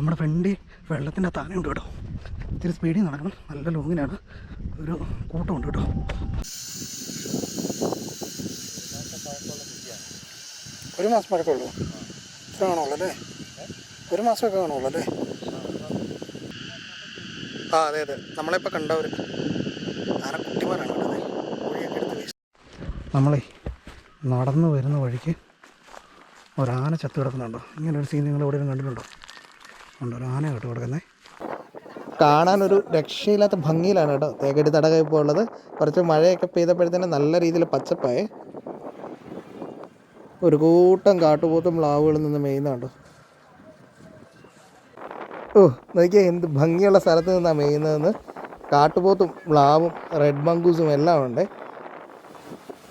നമ്മുടെ ഫ്രണ്ടിൽ വെള്ളത്തിൻ്റെ താനയുണ്ട് കേട്ടോ. ഇത്തിരി സ്പീഡിൽ നടക്കണം, നല്ല ലോങ്ങിനാണ്. ഒരു കൂട്ടമുണ്ട് കേട്ടോ. ഒരു മാസം പഴക്കമുള്ളൂ. ഇത്ര കാണുള്ളൂ അല്ലേ? ഒരു മാസമൊക്കെ കാണുള്ളൂ അല്ലേ? ആ അതെ അതെ, നമ്മളിപ്പോൾ കണ്ടവർ ആനക്കുട്ടിമാരാണ് കേട്ടത്. കോഴിയൊക്കെ എടുത്ത് വീശി. നമ്മളെ നടന്നു വരുന്ന വഴിക്ക് ഒരാന ചത്ത് കിടക്കുന്നുണ്ടോ? ഇങ്ങനൊരു സീൻ നിങ്ങൾ എവിടെയും കണ്ടിട്ടുണ്ടോ? ഉണ്ടോ? ഒരു ആന കേട്ടോ കിടക്കുന്നത്. കാണാനൊരു രക്ഷയില്ലാത്ത ഭംഗിയിലാണ് കേട്ടോ തേക്കടി തടാകം ഇപ്പോൾ ഉള്ളത്. കുറച്ച് മഴയൊക്കെ പെയ്തപ്പോഴത്തേന് നല്ല രീതിയിൽ പച്ചപ്പായേ. ഒരു കൂട്ടം കാട്ടുപോത്തും മ്ലാവുകളിൽ നിന്ന് മെയ്യുന്നുണ്ടോ. ഓ നോക്കിയാൽ എന്ത് ഭംഗിയുള്ള സ്ഥലത്ത് നിന്നാണ് മെയ്യുന്നതെന്ന്. കാട്ടുപോത്തും മ്ലാവും റെഡ് മങ്കൂസും എല്ലാം ഉണ്ട്.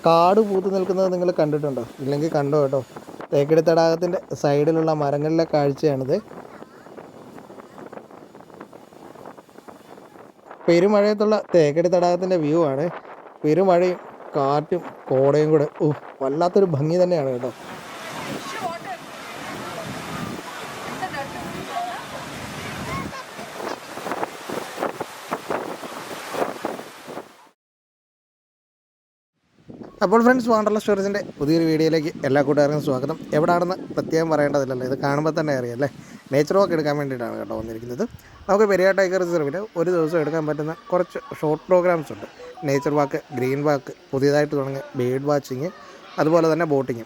കാട് പൂത്ത് നിൽക്കുന്നത് നിങ്ങൾ കണ്ടിട്ടുണ്ടോ? ഇല്ലെങ്കിൽ കണ്ടോ കേട്ടോ. തേക്കടി തടാകത്തിൻ്റെ സൈഡിലുള്ള മരങ്ങളിലെ കാഴ്ചയാണിത്. പെരുമഴയത്തുള്ള തേക്കടി തടാകത്തിൻ്റെ വ്യൂ ആണ്. പെരുമഴയും കാറ്റും കോടയും കൂടെ വല്ലാത്തൊരു ഭംഗി തന്നെയാണ് കേട്ടോ. അപ്പോൾ ഫ്രണ്ട്സ്, വാണ്ടർലസ് സ്റ്റോറീസിൻ്റെ പുതിയൊരു വീഡിയോയിലേക്ക് എല്ലാ കൂട്ടുകാർക്കും സ്വാഗതം. എവിടെയാണെന്ന് പ്രത്യേകം പറയേണ്ടതില്ലല്ലോ, ഇത് കാണുമ്പോൾ തന്നെ അറിയാമല്ലേ. നേച്ചർ വാക്ക് എടുക്കാൻ വേണ്ടിയിട്ടാണ് കേട്ടോ വന്നിരിക്കുന്നത്. നമുക്ക് പെരിയാർ ടൈഗർ റിസർവിൽ ഒരു ദിവസം എടുക്കാൻ പറ്റുന്ന കുറച്ച് ഷോർട്ട് പ്രോഗ്രാംസ് ഉണ്ട്. നേച്ചർ വാക്ക്, ഗ്രീൻ വാക്ക്, പുതിയതായിട്ട് തുടങ്ങിയ ബേർഡ് വാച്ചിങ്, അതുപോലെ തന്നെ ബോട്ടിങ്.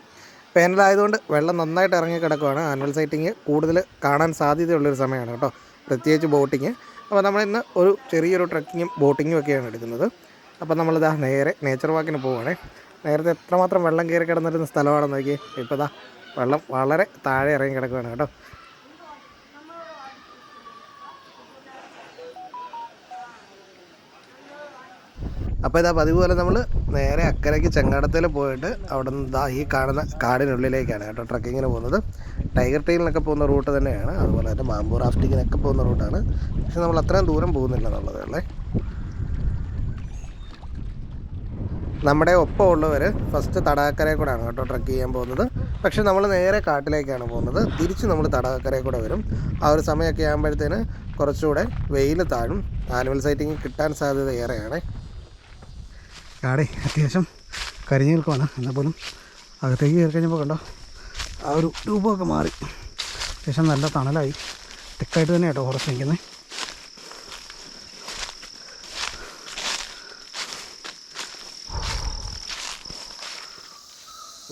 വേനലായതുകൊണ്ട് വെള്ളം നന്നായിട്ട് ഇറങ്ങി കിടക്കുകയാണ്. ആനുവൽ സൈറ്റിങ് കൂടുതൽ കാണാൻ സാധ്യതയുള്ളൊരു സമയമാണ് കേട്ടോ, പ്രത്യേകിച്ച് ബോട്ടിങ്. അപ്പോൾ നമ്മളിന്ന് ഒരു ചെറിയൊരു ട്രക്കിങ്ങും ബോട്ടിങ്ങും ഒക്കെയാണ് എടുക്കുന്നത്. അപ്പോൾ നമ്മളിതാ നേരെ നേച്ചർ വാക്കിന് പോവുകയാണേ. നേരത്തെ എത്രമാത്രം വെള്ളം കയറി കിടന്നിരുന്ന സ്ഥലമാണെന്ന് നോക്കി. ഇപ്പോൾ ഇതാ വെള്ളം വളരെ താഴെ ഇറങ്ങി കിടക്കുകയാണ് കേട്ടോ. അപ്പോൾ ഇതാ പതിവ് പോലെ നമ്മൾ നേരെ അക്കരയ്ക്ക് ചെങ്ങാടത്തിൽ പോയിട്ട് അവിടെ നിന്ന് ഇതാ ഈ കാണുന്ന കാടിനുള്ളിലേക്കാണ് കേട്ടോ ട്രക്കിങ്ങിന് പോകുന്നത്. ടൈഗർ ട്രെയിനിലൊക്കെ പോകുന്ന റൂട്ട് തന്നെയാണ്, അതുപോലെ തന്നെ ബാംബൂ റാഫ്റ്റിങ്ങിനൊക്കെ പോകുന്ന റൂട്ടാണ്. പക്ഷെ നമ്മൾ അത്രയും ദൂരം പോകുന്നില്ല എന്നുള്ളതേ ഉള്ളേ. നമ്മുടെ ഒപ്പം ഉള്ളവർ ഫസ്റ്റ് തടാകക്കരയിൽ കൂടെയാണ് കേട്ടോ ട്രക്ക് ചെയ്യാൻ പോകുന്നത്. പക്ഷെ നമ്മൾ നേരെ കാട്ടിലേക്കാണ് പോകുന്നത്. തിരിച്ച് നമ്മൾ തടാകക്കരയിൽ കൂടെ വരും. ആ ഒരു സമയമൊക്കെ ആകുമ്പോഴത്തേന് കുറച്ചുകൂടെ വെയിൽ താഴും. ആനുവൽ സൈറ്റിങ് കിട്ടാൻ സാധ്യത ഏറെയാണ്. കാടേ അത്യാവശ്യം കരിഞ്ഞു നിൽക്കുവാണ്. എന്നാൽ പോലും അകത്തേക്ക് കയറി കഴിഞ്ഞപ്പോൾ കണ്ടോ ആ ഒരു രൂപമൊക്കെ മാറി. അത്യാവശ്യം നല്ല തണലായി. തിക്കായിട്ട് തന്നെ കേട്ടോ ഉറച്ച് നിൽക്കുന്നത്.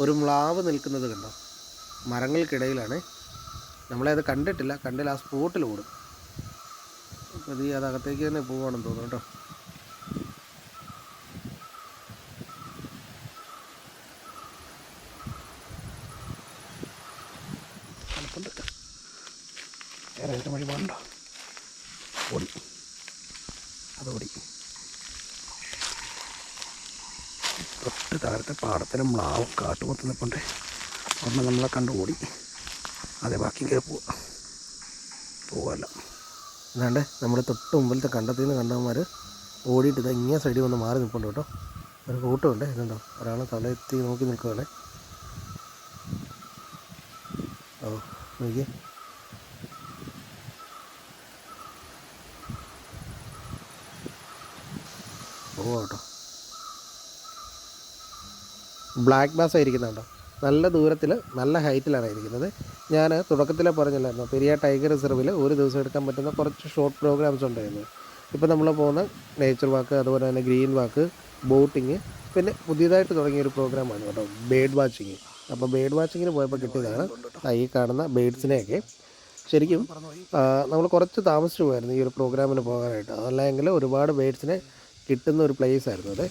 ഒരു മ്ലാവ് നിൽക്കുന്നത് കണ്ടോ, മരങ്ങൾക്കിടയിലാണ്. നമ്മളത് കണ്ടിട്ടില്ല, കണ്ടില്ല ആ സ്പോട്ടിൽ ഓടും. അപ്പോൾ അത് അകത്തേക്ക് തന്നെ പോവുകയാണെന്ന് തോന്നുന്നു കേട്ടോ. വേറെ വഴി പോകണ്ടോ? ഓടി, അതോടി. തൊട്ട് താഴത്തെ പാടത്തിലും മ്ലാവും കാട്ടുപോത്ത് നിൽപ്പുണ്ട്. അവിടെ നമ്മളെ കണ്ട് ഓടി. അതെ, ബാക്കി കയറി പോവല്ല. അല്ലാണ്ട് നമ്മുടെ തൊട്ട് മുമ്പിലത്തെ കണ്ടത്തിൽ നിന്ന് കണ്ടവന്മാർ ഓടിയിട്ട് ഇത് ഇങ്ങനെ സൈഡിൽ വന്ന് മാറി നിൽപ്പുണ്ട് കേട്ടോ. ഒരു കൂട്ടമുണ്ട്. ഇതുണ്ടോ, ഒരാൾ തലയെത്തി നോക്കി നിൽക്കുകയാണ്. ഓ നോക്കി, പോവാ കേട്ടോ. ബ്ലാക്ക് ബാസ് ആയിരിക്കുന്നുണ്ടോ, നല്ല ദൂരത്തിൽ നല്ല ഹൈറ്റിലാണ് ഇരിക്കുന്നത്. ഞാൻ തുടക്കത്തിലേ പറഞ്ഞില്ലായിരുന്നു, പെരിയാർ ടൈഗർ റിസർവിൽ ഒരു ദിവസം എടുക്കാൻ പറ്റുന്ന കുറച്ച് ഷോർട്ട് പ്രോഗ്രാംസ് ഉണ്ടായിരുന്നു. ഇപ്പോൾ നമ്മൾ പോകുന്ന നേച്ചർ വാക്ക്, അതുപോലെ തന്നെ ഗ്രീൻ വാക്ക്, ബോട്ടിങ്, പിന്നെ പുതിയതായിട്ട് തുടങ്ങിയൊരു പ്രോഗ്രാമാണ് കേട്ടോ ബേർഡ് വാച്ചിങ്. അപ്പോൾ ബേർഡ് വാച്ചിങ്ങിന് പോയപ്പോൾ കിട്ടിയതാണ് ഈ കാണുന്ന ബേഡ്സിനെയൊക്കെ. ശരിക്കും നമ്മൾ കുറച്ച് താമസിച്ചു പോയായിരുന്നു ഈ ഒരു പ്രോഗ്രാമിന് പോകാനായിട്ട്. അതല്ലെങ്കിൽ ഒരുപാട് ബേഡ്സിനെ കിട്ടുന്ന ഒരു പ്ലേസ് ആയിരുന്നു അത്.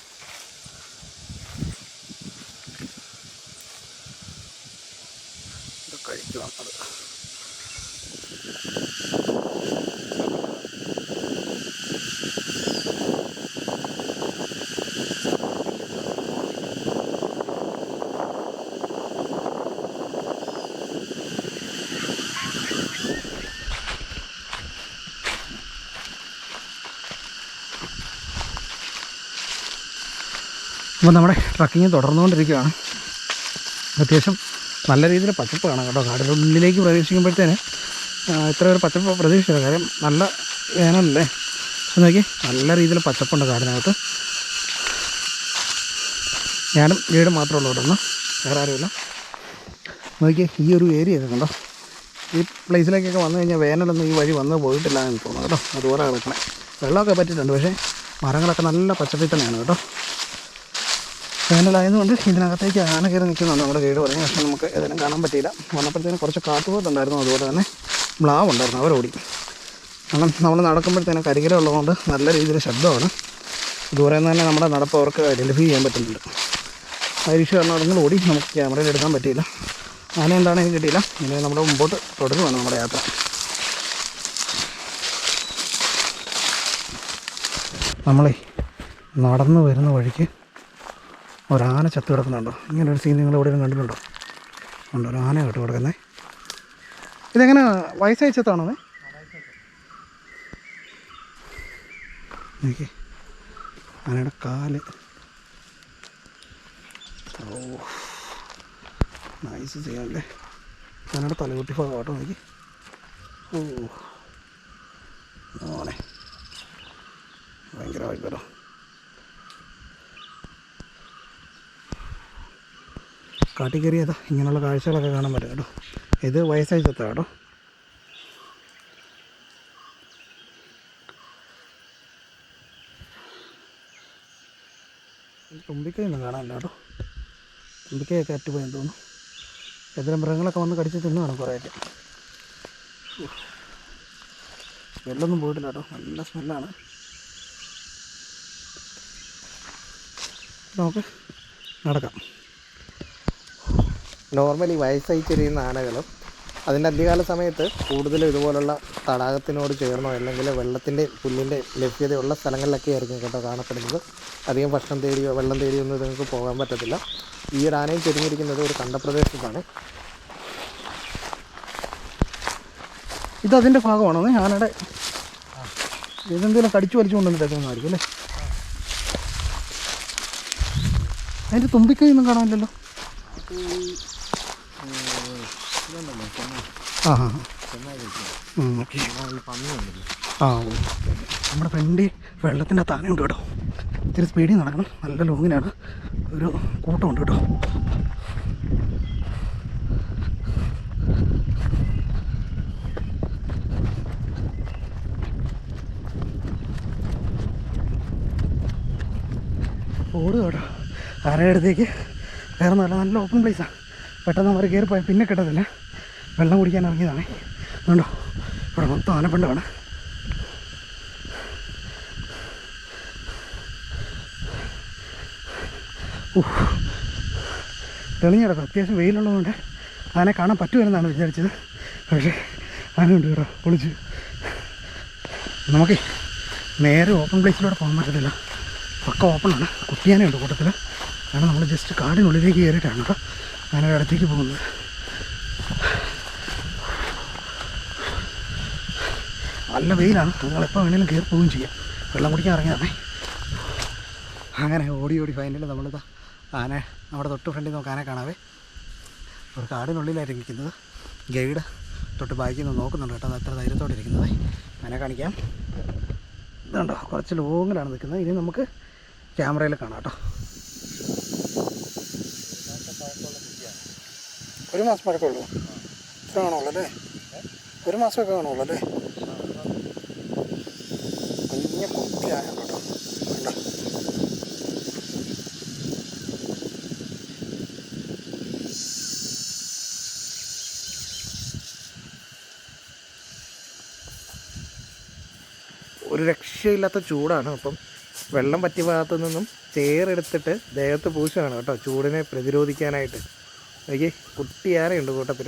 അപ്പോൾ നമ്മുടെ ട്രക്കിങ് തുടർന്നുകൊണ്ടിരിക്കുകയാണ്. അത്യാവശ്യം നല്ല രീതിയിൽ പച്ചപ്പ് കാണാം കേട്ടോ. കാടിനുള്ളിലേക്ക് പ്രവേശിക്കുമ്പോഴത്തേന് ഇത്ര ഒരു പച്ചപ്പ് പ്രതീക്ഷിച്ചില്ല. കാര്യം നല്ല വേനലല്ലേ. പക്ഷെ നോക്കി നല്ല രീതിയിൽ പച്ചപ്പുണ്ട് കാടിനകത്ത്. ഞാനും വീടും മാത്രമേ ഉള്ളൂ ഇവിടെ നിന്ന്, വേറെ ആരുമില്ല. നോക്കി ഈ ഒരു ഏരിയ ഒക്കെ കണ്ടോ. ഈ പ്ലേസിലേക്കൊക്കെ വന്നു കഴിഞ്ഞാൽ വേനലൊന്നും ഈ വഴി വന്ന് പോയിട്ടില്ല എന്ന് തോന്നുന്നു കേട്ടോ. അതുപോലെ കിടക്കണേ. വെള്ളമൊക്കെ പറ്റിയിട്ടുണ്ട്, പക്ഷേ മരങ്ങളൊക്കെ നല്ല പച്ചപ്പിൽ തന്നെയാണ് കേട്ടോ. വേനലായതുകൊണ്ട് ഇതിനകത്തേക്ക് ആന കയറി നിൽക്കുന്നുണ്ട് നമ്മുടെ ഗൈഡ് പറഞ്ഞു. പക്ഷേ നമുക്ക് ഏതെങ്കിലും കാണാൻ പറ്റിയില്ല. വന്നപ്പോഴത്തേനും കുറച്ച് കാട്ടുപോത്തുണ്ടായിരുന്നു, അതുപോലെ തന്നെ മ്ലാവ് ഉണ്ടായിരുന്നു, അവരോടി. കാരണം നമ്മൾ നടക്കുമ്പോഴത്തേനും കരികിലുള്ളതുകൊണ്ട് നല്ല രീതിയിൽ ശബ്ദമാണ്. ദൂരെ നിന്ന് തന്നെ നമ്മുടെ നടപ്പ് അവർക്ക് ഐഡൻറ്റിഫൈ ചെയ്യാൻ പറ്റുന്നുണ്ട്. ഐരിഷ് കാരണം അതുങ്ങൾ ഓടി, നമുക്ക് ക്യാമറയിൽ എടുക്കാൻ പറ്റിയില്ല. ആന എന്താണെങ്കിലും കിട്ടിയില്ല. ഇനി നമ്മുടെ മുമ്പോട്ട് തുടരുവാണ് നമ്മുടെ യാത്ര. നമ്മളെ നടന്നു വരുന്ന വഴിക്ക് ഒരാന ചത്ത് കിടക്കുന്നുണ്ടോ? ഇങ്ങനൊരു സീൻ നിങ്ങൾ എവിടെയും കണ്ടിട്ടുണ്ടോ? ഉണ്ടോ, ഒരു ആന കേട്ടോ കിടക്കുന്നത്. ഇതെങ്ങനെ വയസ്സായി ചത്താണോ? നോക്കി ആനയുടെ കാല്. ഓ നൈസ് ചെയ്യാമല്ലേ. ആനയുടെ തലകുട്ടി ഭാഗം കേട്ടോ. നോക്കി. ഓ ഓനെ ഭയങ്കരമായി കേട്ടോ. കാട്ടിൽ കയറിയതാ ഇങ്ങനെയുള്ള കാഴ്ചകളൊക്കെ കാണാൻ പറ്റും കേട്ടോ. ഇത് വയസ്സായി ചത്ത കേട്ടോ. തുമ്പിക്കൈയൊന്നും കാണാനില്ല കേട്ടോ. തുമ്പിക്കൈയൊക്കെ അറ്റുപോയെന്ന് തോന്നുന്നു. ഏതെങ്കിലും മൃഗങ്ങളൊക്കെ വന്ന് കടിച്ച് തിന്നു കാണും കുറേയൊക്കെ. വെള്ളമൊന്നും പോയിട്ടില്ല കേട്ടോ. നല്ല സ്മെല്ലാണ്. നമുക്ക് നടക്കാം. നോർമലി വയസ്സായി ചെറിയുന്ന ആനകളും അതിൻ്റെ അധികാല സമയത്ത് കൂടുതലും ഇതുപോലുള്ള തടാകത്തിനോട് ചേർന്നോ അല്ലെങ്കിൽ വെള്ളത്തിൻ്റെ പുല്ലിൻ്റെ ലഭ്യതയുള്ള സ്ഥലങ്ങളിലൊക്കെ ആയിരിക്കും കേട്ടോ കാണപ്പെടുന്നത്. അധികം ഭക്ഷണം തേടിയോ വെള്ളം തേടിയോ ഒന്നും നിങ്ങൾക്ക് പോകാൻ പറ്റത്തില്ല. ഈ ഒരു ആനയും ചുരുങ്ങിയിരിക്കുന്നത് ഒരു കണ്ടപ്രദേശത്താണ്. ഇതതിൻ്റെ ഭാഗമാണോ? ആനയുടെ ഇതെന്തെങ്കിലും കടിച്ചു വലിച്ചു കൊണ്ടുവന്നിട്ടേക്കുന്നതായിരിക്കും അല്ലേ. അതിൻ്റെ തുമ്പിക്കൈയൊന്നും കാണാനില്ലല്ലോ. ആ ഹാ ഓക്കെ. ആ നമ്മുടെ ഫ്രണ്ട് വെള്ളത്തിൻ്റെ താനയുണ്ട് കേട്ടോ. ഇത്തിരി സ്പീഡിൽ നടക്കണം. നല്ല ലോങ്ങിനാണ്. ഒരു കൂട്ടമുണ്ട് കേട്ടോ. ഓടുക കേട്ടോ. ആനയുടെ അടുത്തേക്ക് വേറെ നല്ല ഓപ്പൺ പ്ലേസാണ്. പെട്ടെന്ന് അവർ കയറിപ്പോയാൽ പിന്നെ കിട്ടത്തില്ല. വെള്ളം കുടിക്കാൻ ഇറങ്ങിയതാണ്. അതുകൊണ്ടോ ഇവിടെ മൊത്തം ആനപ്പിണ്ടമാണ്. തെളിഞ്ഞ കിടക്കും. അത്യാവശ്യം വെയിലുള്ളതുകൊണ്ട് ആനയെ കാണാൻ പറ്റുമെന്നാണ് വിചാരിച്ചത്. പക്ഷേ ആനയുണ്ട് കേട്ടോ. പൊളിച്ച് നമുക്ക് നേരെ ഓപ്പൺ പ്ലേസിലൂടെ പോകാൻ പറ്റത്തില്ല. പക്ക ഓപ്പണാണ്. കുട്ടിയാനയുണ്ട് കൂട്ടത്തിൽ. കാരണം നമ്മൾ ജസ്റ്റ് കാടിനുള്ളിലേക്ക് കയറിയിട്ടാണ് കേട്ടോ ആനയുടെ അടുത്തേക്ക് പോകുന്നത്. നല്ല വെയിലാണ്. നിങ്ങളെപ്പോൾ വേണമെങ്കിലും കയറി പോവുകയും ചെയ്യാം. വെള്ളം കുടിക്കാൻ ഇറങ്ങിയതാണേ. അങ്ങനെ ഓടി ഫൈനൽ നമ്മളിതാ ആന നമ്മുടെ തൊട്ട് ഫ്രണ്ടിൽ നമുക്ക് ആനയെ കാണാവേ. ഒരു കാടിനുള്ളിലായിട്ട് ഇരിക്കുന്നത്. ഗൈഡ് തൊട്ട് ബാക്കിൽ നിന്ന് നോക്കുന്നുണ്ട് കേട്ടോ. അത് അത്ര ധൈര്യത്തോടെ ഇരിക്കുന്നത്. ആനയെ കാണിക്കാം. ഇതുണ്ടോ കുറച്ച് ലോങ്ങിലാണ് നിൽക്കുന്നത്. ഇനി നമുക്ക് ക്യാമറയിൽ കാണാം കേട്ടോ. 1 മാസം പഴക്കമുള്ളൂ. ഇത്ര കാണുള്ളൂ അല്ലേ? 1 മാസമൊക്കെ കാണുള്ളൂ അല്ലേ? കുഞ്ഞ കുട്ടിയാണ് കേട്ടോ. കണ്ടോ ഒരു രക്ഷയില്ലാത്ത ചൂടാണ്. അപ്പം വെള്ളം പറ്റിയ ഭാഗത്തു നിന്നും ചേറെടുത്തിട്ട് ദേഹത്ത് പൂശുകയാണ് കേട്ടോ ചൂടിനെ പ്രതിരോധിക്കാനായിട്ട്. എനിക്ക് കുട്ടിയാനയുണ്ട് കൂട്ടത്തിൽ.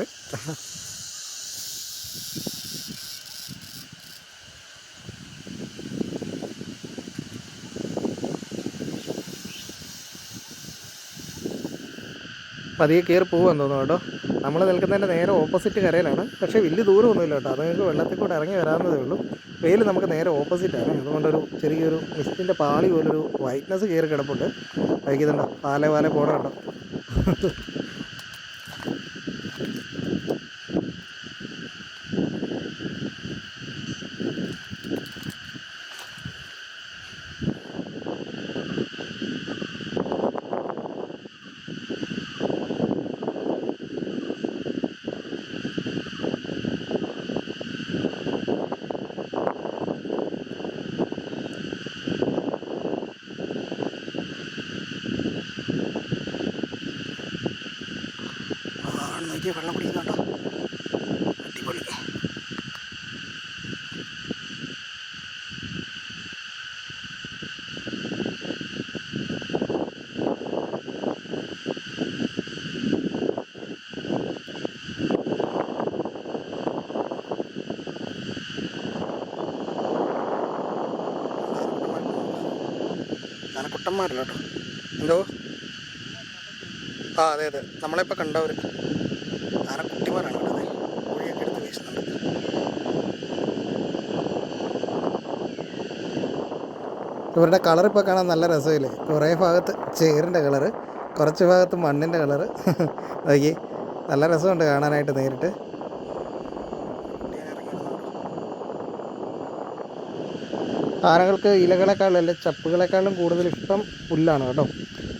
പതിയെ കയറി പോകാൻ തോന്നുന്നു കേട്ടോ. നമ്മൾ നിൽക്കുന്നതിൻ്റെ നേരെ ഓപ്പോസിറ്റ് കരയിലാണ്. പക്ഷേ വലിയ ദൂരമൊന്നുമില്ല കേട്ടോ. അത് നിങ്ങൾക്ക് വെള്ളത്തിൽ കൂടെ ഇറങ്ങി വരാവുന്നതേ ഉള്ളൂ. വെയിൽ നമുക്ക് നേരെ ഓപ്പോസിറ്റാണ്. അതുകൊണ്ടൊരു ചെറിയൊരു മിസ്റ്റിൻ്റെ പാളി പോലൊരു വൈറ്റ്നസ് കയറി കിടപ്പുണ്ട്. വൈകുന്നുണ്ടോ പാലെ പോകണുണ്ടോ. നോക്കിയാൽ വെള്ളം കുടിക്കുന്നുണ്ടോ? അടിപൊളി. കുട്ടന്മാരല്ല കേട്ടോ. എന്തോ? ആ അതെ അതെ, നമ്മളിപ്പോൾ കണ്ടവർ ആനക്കുട്ടിമാരാണ് കേട്ടത്. കോഴിയൊക്കെ എടുത്ത് വീശുന്നുണ്ട്. ഇവരുടെ കളർ ഇപ്പോൾ കാണാൻ നല്ല രസമില്ലേ? കുറേ ഭാഗത്ത് ചേറിൻ്റെ കളറ്, കുറച്ച് ഭാഗത്ത് മണ്ണിൻ്റെ കളറ്. നോക്കി, നല്ല രസമുണ്ട് കാണാനായിട്ട് നേരിട്ട്. ആനകൾക്ക് ഇലകളെക്കാളും അല്ലെ ചപ്പുകളെക്കാളും കൂടുതൽ ഇഷ്ടം പുല്ലാണ് കേട്ടോ.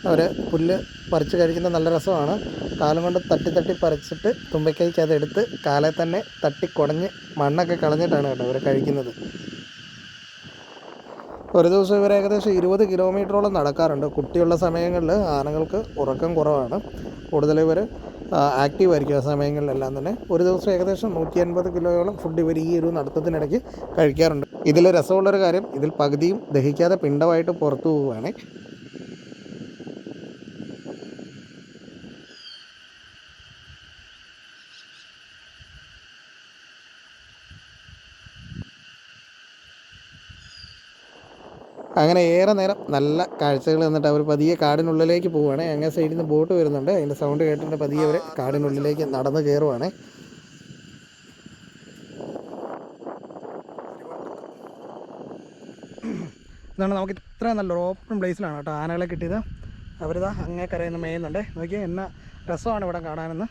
അവർ പുല്ല് പറിച്ച് കഴിക്കുന്ന നല്ല രസമാണ്. കാലം കൊണ്ട് തട്ടി തട്ടി പറിച്ചിട്ട് തുമ്പിക്കൈക്ക് അതെടുത്ത് കാലെ തന്നെ തട്ടി കുടഞ്ഞ് മണ്ണൊക്കെ കളഞ്ഞിട്ടാണ് കേട്ടോ ഇവർ കഴിക്കുന്നത്. ഒരു ദിവസം ഇവർ ഏകദേശം 20 കിലോമീറ്ററോളം നടക്കാറുണ്ട്. കുട്ടിയുള്ള സമയങ്ങളിൽ ആനകൾക്ക് ഉറക്കം കുറവാണ്, കൂടുതൽ ഇവർ ആക്റ്റീവ് ആയിരിക്കും ആ സമയങ്ങളിലെല്ലാം തന്നെ. ഒരു ദിവസം ഏകദേശം 150 കിലോയോളം ഫുഡ് ഇവർ ഈ ഒരു നടത്തത്തിനിടയ്ക്ക് കഴിക്കാറുണ്ട്. ഇതിൽ രസമുള്ളൊരു കാര്യം, ഇതിൽ പകുതിയും ദഹിക്കാതെ പിണ്ടമായിട്ട് പുറത്തു പോവുകയാണ്. അങ്ങനെ ഏറെ നേരം നല്ല കാഴ്ചകൾ എന്നിട്ട് അവർ പതിയെ കാടിനുള്ളിലേക്ക് പോവുകയാണ്. അങ്ങേ സൈഡിൽ നിന്ന് ബോട്ട് വരുന്നുണ്ട്, അതിൻ്റെ സൗണ്ട് കേട്ടിട്ട് പതിയെ അവർ കാടിനുള്ളിലേക്ക് നടന്ന് കയറുവാണ്. ഇതാണ് നമുക്ക് ഇത്ര നല്ലൊരു ഓപ്പൺ പ്ലേസിലാണ് കേട്ടോ ആനകളെ കിട്ടിയത്. അവരിതാ അങ്ങേ കരയിൽ നിന്ന് മേയുന്നുണ്ട്. നോക്കിയാൽ എന്നാ രസമാണ് ഇവിടെ കാണാനെന്ന്.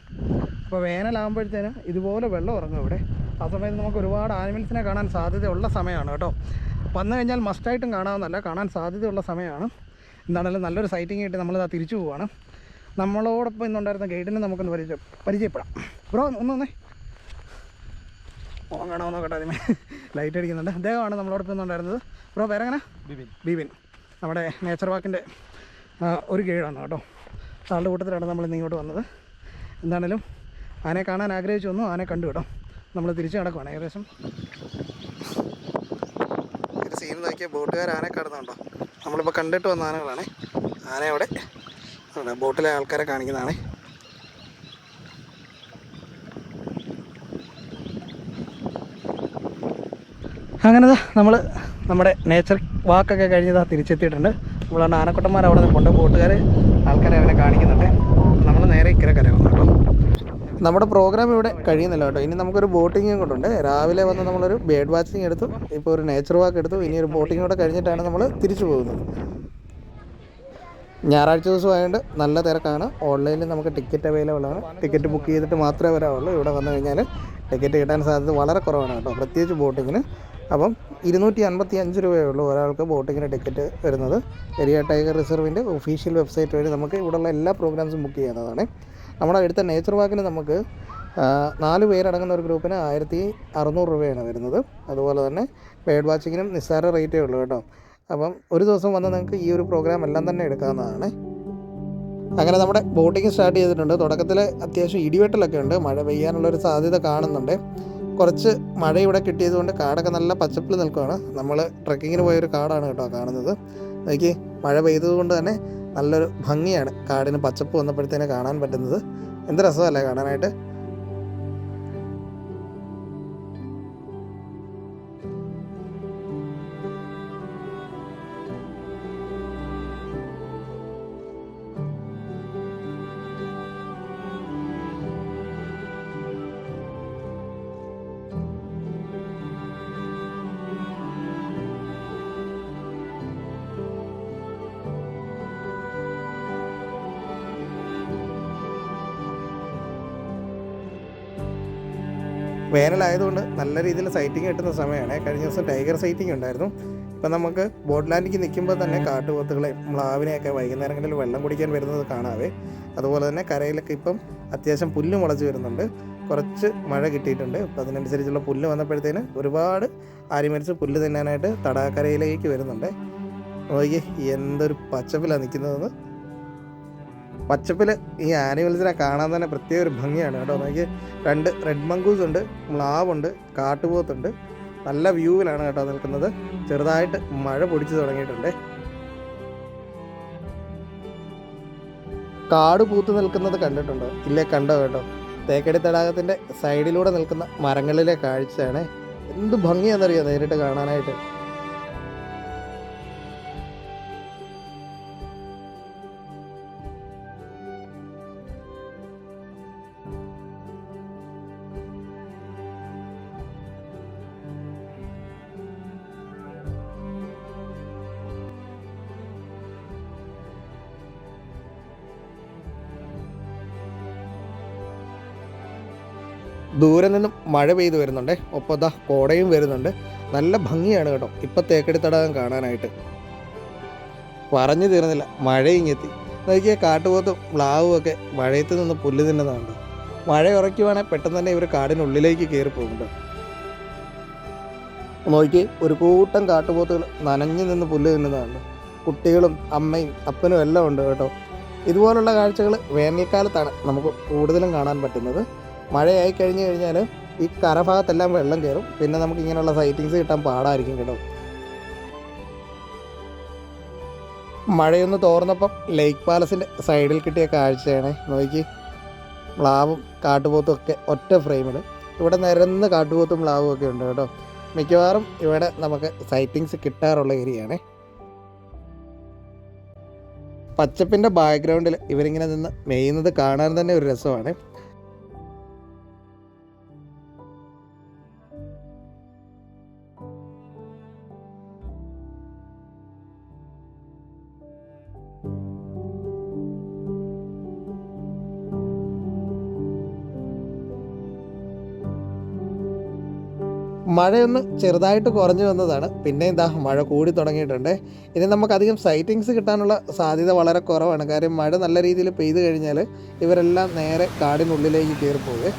അപ്പോൾ വേനലാകുമ്പോഴത്തേന് ഇതുപോലെ വെള്ളം ഇറങ്ങും ഇവിടെ. ആ സമയത്ത് നമുക്ക് ഒരുപാട് ആനിമൽസിനെ കാണാൻ സാധ്യതയുള്ള സമയമാണ് കേട്ടോ. വന്നു കഴിഞ്ഞാൽ മസ്റ്റായിട്ടും കാണാമെന്നല്ല, കാണാൻ സാധ്യതയുള്ള സമയമാണ്. എന്താണെങ്കിലും നല്ലൊരു സൈറ്റിംഗ് കിട്ടി നമ്മളിതാ തിരിച്ചു പോവുകയാണ്. നമ്മളോടൊപ്പം ഇന്നുണ്ടായിരുന്ന ഗൈഡിനെ നമുക്കൊന്ന് പരിചയപ്പെടാം. ബ്രോ ഒന്നേ കാണാമെന്നോ കേട്ടോ. അതിന് ലൈറ്റ് അടിക്കുന്നുണ്ട്. അദ്ദേഹമാണ് നമ്മളോടൊപ്പം ഇന്നുണ്ടായിരുന്നത്. ബ്രോ പേരെങ്ങനെ? ബിബിൻ. നമ്മുടെ നേച്ചർ വാക്കിൻ്റെ ഒരു ഗൈഡാണ് കേട്ടോ. ആളുടെ കൂട്ടത്തിലാണ് നമ്മൾ ഇന്ന് ഇങ്ങോട്ട് വന്നത്. എന്താണേലും ആനയെ കാണാൻ ആഗ്രഹിച്ചു വന്നു, ആനയെ കണ്ടു കേട്ടോ. നമ്മൾ തിരിച്ച് നടക്കുവാണ്. ഏകദേശം ഒരു സീൻ നോക്കിയാൽ ബോട്ടുകാർ ആനയെ കാണുന്നുണ്ടോ? നമ്മളിപ്പോൾ കണ്ടിട്ട് വന്ന ആനകളാണ്. ആന അവിടെ ബോട്ടിലെ ആൾക്കാരെ കാണിക്കുന്നതാണ്. അങ്ങനെ നമ്മൾ നമ്മുടെ നേച്ചർ വാക്കൊക്കെ കഴിഞ്ഞതാ തിരിച്ചെത്തിയിട്ടുണ്ട്. നമ്മളാണ് ആനക്കുട്ടന്മാർ അവിടെ നിൽപ്പുണ്ട്, ബോട്ടുകാർ ആൾക്കാരെ അവനെ കാണിക്കുന്നുണ്ട്. നമ്മൾ നേരെ ഇക്കരെ കരയാവുന്നു കേട്ടോ. നമ്മുടെ പ്രോഗ്രാം ഇവിടെ കഴിയുന്നില്ല കേട്ടോ. ഇനി നമുക്കൊരു ബോട്ടിങ്ങും കൊണ്ടുണ്ട്. രാവിലെ വന്ന് നമ്മളൊരു ബേർഡ് വാച്ചിങ് എടുത്തു, ഇപ്പോൾ ഒരു നേച്ചർ വാക്ക് എടുത്തു. ഇനി ഒരു ബോട്ടിങ് കൂടെ കഴിഞ്ഞിട്ടാണ് നമ്മൾ തിരിച്ചു പോകുന്നത്. ഞായറാഴ്ച ദിവസമായതുകൊണ്ട് നല്ല തിരക്കാണ്. ഓൺലൈനിൽ നമുക്ക് ടിക്കറ്റ് അവൈലബിൾ ആണ്. ടിക്കറ്റ് ബുക്ക് ചെയ്തിട്ട് മാത്രമേ വരാവുള്ളൂ. ഇവിടെ വന്നു കഴിഞ്ഞാൽ ടിക്കറ്റ് കിട്ടാൻ സാധ്യത വളരെ കുറവാണ് കേട്ടോ, പ്രത്യേകിച്ച് ബോട്ടിങ്ങിന്. അപ്പം 255 രൂപയേ ഉള്ളൂ ഒരാൾക്ക് ബോട്ടിങ്ങിന് ടിക്കറ്റ് വരുന്നത്. പെരിയ ടൈഗർ റിസർവിൻ്റെ ഒഫീഷ്യൽ വെബ്സൈറ്റ് വഴി നമുക്ക് ഇവിടെയുള്ള എല്ലാ പ്രോഗ്രാംസും ബുക്ക് ചെയ്യാവുന്നതാണ്. നമ്മുടെ അടുത്ത നേച്ചർ വാക്കിന് നമുക്ക് 4 പേരടങ്ങുന്ന ഒരു ഗ്രൂപ്പിന് 1600 രൂപയാണ് വരുന്നത്. അതുപോലെ തന്നെ ബേർഡ് വാച്ചിങ്ങിനും നിസ്സാര റേറ്റേ ഉള്ളൂ കേട്ടോ. അപ്പം ഒരു ദിവസം വന്ന് നിങ്ങൾക്ക് ഈ ഒരു പ്രോഗ്രാം എല്ലാം തന്നെ എടുക്കാവുന്നതാണ്. അങ്ങനെ നമ്മുടെ ബോട്ടിങ് സ്റ്റാർട്ട് ചെയ്തിട്ടുണ്ട്. തുടക്കത്തിൽ അത്യാവശ്യം ഇടിവെട്ടലൊക്കെ ഉണ്ട്, മഴ പെയ്യാനുള്ളൊരു സാധ്യത കാണുന്നുണ്ട്. കുറച്ച് മഴ ഇവിടെ കിട്ടിയതുകൊണ്ട് കാടൊക്കെ നല്ല പച്ചപ്പിൽ നിൽക്കുകയാണ്. നമ്മൾ ട്രക്കിങ്ങിന് പോയൊരു കാടാണ് കേട്ടോ കാണുന്നത്. എനിക്ക് മഴ പെയ്തതുകൊണ്ട് തന്നെ നല്ലൊരു ഭംഗിയാണ് കാടിന് പച്ചപ്പ് വന്നപ്പോഴത്തേനെ കാണാൻ പറ്റുന്നത്. എന്ത് രസമല്ലേ കാണാനായിട്ട്. വേനലായതുകൊണ്ട് നല്ല രീതിയിൽ സൈറ്റിംഗ് കിട്ടുന്ന സമയമാണ്. കഴിഞ്ഞ ദിവസം ടൈഗർ സൈറ്റിംഗ് ഉണ്ടായിരുന്നു. ഇപ്പം നമുക്ക് ബോട്ട് ലാൻഡിലേക്ക് നിൽക്കുമ്പോൾ തന്നെ കാട്ടുപോത്തുകളെയും മ്ലാവിനെയൊക്കെ വൈകുന്നേരങ്ങളിൽ വെള്ളം കുടിക്കാൻ വരുന്നത് കാണാവേ. അതുപോലെ തന്നെ കരയിലൊക്കെ ഇപ്പം അത്യാവശ്യം പുല്ല് മുളച്ച് വരുന്നുണ്ട്. കുറച്ച് മഴ കിട്ടിയിട്ടുണ്ട്. അപ്പം അതിനനുസരിച്ചുള്ള പുല്ല് വന്നപ്പോഴത്തേന് ഒരുപാട് ആനിമൽസ് പുല്ല് തിന്നാനായിട്ട് തടാകക്കരയിലേക്ക് വരുന്നുണ്ട്. നോക്കി എന്തൊരു പച്ചപ്പിലാണ് നിൽക്കുന്നതെന്ന്. പച്ചപ്പിൽ ഈ ആനിമൽസിനെ കാണാൻ തന്നെ പ്രത്യേക ഒരു ഭംഗിയാണ് കേട്ടോ. എനിക്ക് 2 റെഡ് മംഗൂസ് ഉണ്ട്, മ്ലാവുണ്ട്, കാട്ടുപോത്തുണ്ട്. നല്ല വ്യൂവിലാണ് കേട്ടോ നിൽക്കുന്നത്. ചെറുതായിട്ട് മഴ പൊടിച്ചു തുടങ്ങിയിട്ടുണ്ട്. കാട് പൂത്ത് നിൽക്കുന്നത് കണ്ടിട്ടുണ്ടോ? ഇല്ലേ, കണ്ടോ കേട്ടോ. തേക്കടി തടാകത്തിൻ്റെ സൈഡിലൂടെ നിൽക്കുന്ന മരങ്ങളിലെ കാഴ്ചയാണ്. എന്ത് ഭംഗിയാണെന്നറിയോ നേരിട്ട് കാണാനായിട്ട്. ദൂരെ നിന്നും മഴ പെയ്തു വരുന്നുണ്ട്, ഒപ്പം ദാ കോടയും വരുന്നുണ്ട്. നല്ല ഭംഗിയാണ് കേട്ടോ ഇപ്പം തേക്കടി തടാകം കാണാനായിട്ട്. പറഞ്ഞു തീർന്നില്ല, മഴ ഇങ്ങെത്തി. നോക്കിയാൽ കാട്ടുപോത്തും മ്ലാവും ഒക്കെ മഴയത്ത് നിന്ന് പുല്ല് തിന്നുന്നതാണ്. മഴ ഉറയ്ക്കുവാണെങ്കിൽ പെട്ടെന്ന് തന്നെ ഇവർ കാടിനുള്ളിലേക്ക് കയറി പോകുന്നുണ്ട്. നോക്കി ഒരു കൂട്ടം കാട്ടുപോത്തുകൾ നനഞ്ഞു നിന്ന് പുല്ല് തിന്നുന്നതാണ്. കുട്ടികളും അമ്മയും അപ്പനും എല്ലാം ഉണ്ട് കേട്ടോ. ഇതുപോലുള്ള കാഴ്ചകൾ വേനൽക്കാലത്താണ് നമുക്ക് കൂടുതലും കാണാൻ പറ്റുന്നത്. മഴയായി കഴിഞ്ഞ് കഴിഞ്ഞാൽ ഈ കരഭാഗത്തെല്ലാം വെള്ളം കയറും. പിന്നെ നമുക്ക് ഇങ്ങനെയുള്ള സൈറ്റിങ്സ് കിട്ടാൻ പാടായിരിക്കും കേട്ടോ. മഴയൊന്ന് തോർന്നപ്പം ലേക്ക് പാലസിൻ്റെ സൈഡിൽ കിട്ടിയ കാഴ്ചയാണ്. നോക്കി, മ്ലാവും കാട്ടുപോത്തും ഒക്കെ ഒറ്റ ഫ്രെയിമിൽ. ഇവിടെ നിരന്ന് കാട്ടുപോത്തും മ്ലാവും ഒക്കെ ഉണ്ട് കേട്ടോ. മിക്കവാറും ഇവിടെ നമുക്ക് സൈറ്റിങ്സ് കിട്ടാറുള്ള ഏരിയയാണ്. പച്ചപ്പിൻ്റെ ബാക്ക്ഗ്രൗണ്ടിൽ ഇവരിങ്ങനെ നിന്ന് മെയ്യുന്നത് കാണാൻ തന്നെ ഒരു രസമാണ്. മഴയൊന്ന് ചെറുതായിട്ട് കുറഞ്ഞു വന്നതാണ്. പിന്നെ എന്താ, മഴ കൂടി തുടങ്ങിയിട്ടുണ്ട്. ഇനി നമുക്കധികം സൈറ്റിങ്സ് കിട്ടാനുള്ള സാധ്യത വളരെ കുറവാണ്. കാര്യം മഴ നല്ല രീതിയിൽ പെയ്തു കഴിഞ്ഞാൽ ഇവരെല്ലാം നേരെ കാടിനുള്ളിലേക്ക് കയറി പോകുക.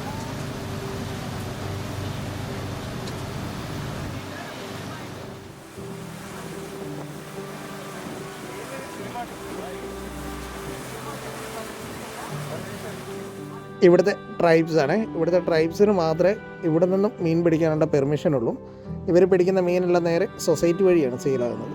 ഇവിടുത്തെ ട്രൈബ്സാണ്. ഇവിടുത്തെ ട്രൈബ്സിന് മാത്രമേ ഇവിടെ നിന്നും മീൻ പിടിക്കാനുള്ള പെർമിഷൻ ഉള്ളൂ. ഇവർ പിടിക്കുന്ന മീനെല്ലാം നേരെ സൊസൈറ്റി വഴിയാണ് സെയിലാകുന്നത്.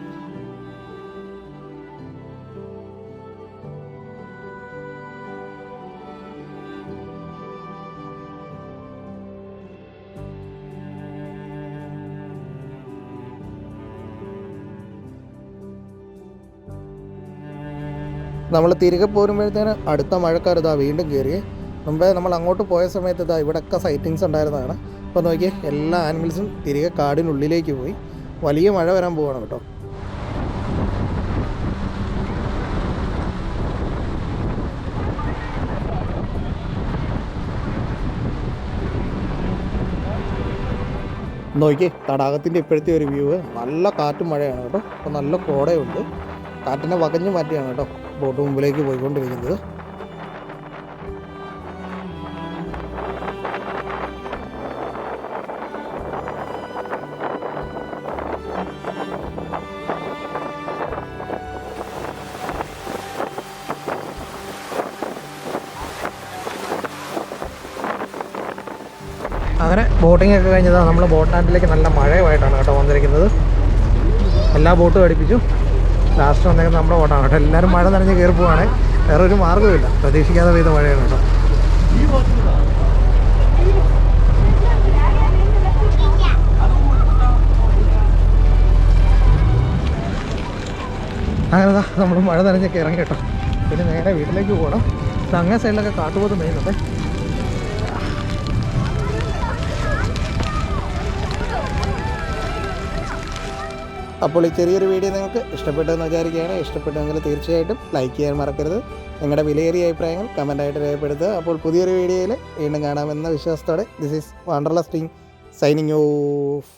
നമ്മൾ തിരികെ പോരുമ്പോഴത്തേന് അടുത്ത മഴക്കാർ ഇതാ വീണ്ടും കയറിയേ. മുമ്പേ നമ്മൾ അങ്ങോട്ട് പോയ സമയത്ത് ഇതാ ഇവിടെയൊക്കെ സൈറ്റിങ്സ് ഉണ്ടായിരുന്നതാണ്. അപ്പോൾ നോക്കിയേ, എല്ലാ ആനിമൽസും തിരികെ കാടിനുള്ളിലേക്ക് പോയി. വലിയ മഴ വരാൻ പോവാണ് കേട്ടോ. നോക്കിയേ, തടാകത്തിൻ്റെ ഇപ്പോഴത്തെ ഒരു വ്യൂ. നല്ല കാറ്റും മഴയാണ് കേട്ടോ. അപ്പോൾ നല്ല കോടയുണ്ട്. കാറ്റിനെ വകഞ്ഞു മാറ്റിയാണ് കേട്ടോ ബോട്ട് മുമ്പിലേക്ക് പോയിക്കൊണ്ടിരിക്കുന്നത്. അങ്ങനെ ബോട്ടിംഗ് ഒക്കെ കഴിഞ്ഞതാണ്. നമ്മൾ ബോട്ട് ലാൻഡിലേക്ക് നല്ല മഴയുമായിട്ടാണ് കേട്ടോ വന്നിരിക്കുന്നത്. എല്ലാ ബോട്ടും അടുപ്പിച്ചു. ലാസ്റ്റ് വന്നേക്കുന്നത് നമ്മുടെ ബോട്ടാണ് കേട്ടോ. എല്ലാവരും മഴ നനഞ്ഞ് കയറി പോവാണ്. വേറെ ഒരു മാർഗ്ഗമില്ല, പ്രതീക്ഷിക്കാതെ പെയ്ത മഴയാണ് കേട്ടോ. അങ്ങനെ നമ്മൾ മഴ നനഞ്ഞൊക്കെ ഇറങ്ങി കേട്ടോ. പിന്നെ നേരെ വീട്ടിലേക്ക് പോകണം. അങ്ങേ സൈഡിലൊക്കെ കാട്ടുപോത്ത് മെയിനുണ്ട്. അപ്പോൾ ഈ ചെറിയൊരു വീഡിയോ നിങ്ങൾക്ക് ഇഷ്ടപ്പെട്ടെന്ന് വിചാരിക്കുകയാണ്. ഇഷ്ടപ്പെട്ടെങ്കിൽ തീർച്ചയായിട്ടും ലൈക്ക് ചെയ്യാൻ മറക്കരുത്. നിങ്ങളുടെ വിലയേറിയ അഭിപ്രായങ്ങൾ കമൻറ്റായിട്ട് രേഖപ്പെടുത്തുക. അപ്പോൾ പുതിയൊരു വീഡിയോയിൽ വീണ്ടും കാണാമെന്ന വിശ്വാസത്തോടെ ദിസ് ഈസ് വണ്ടർലസ്റ്റ് സൈനിങ് ഓഫ്.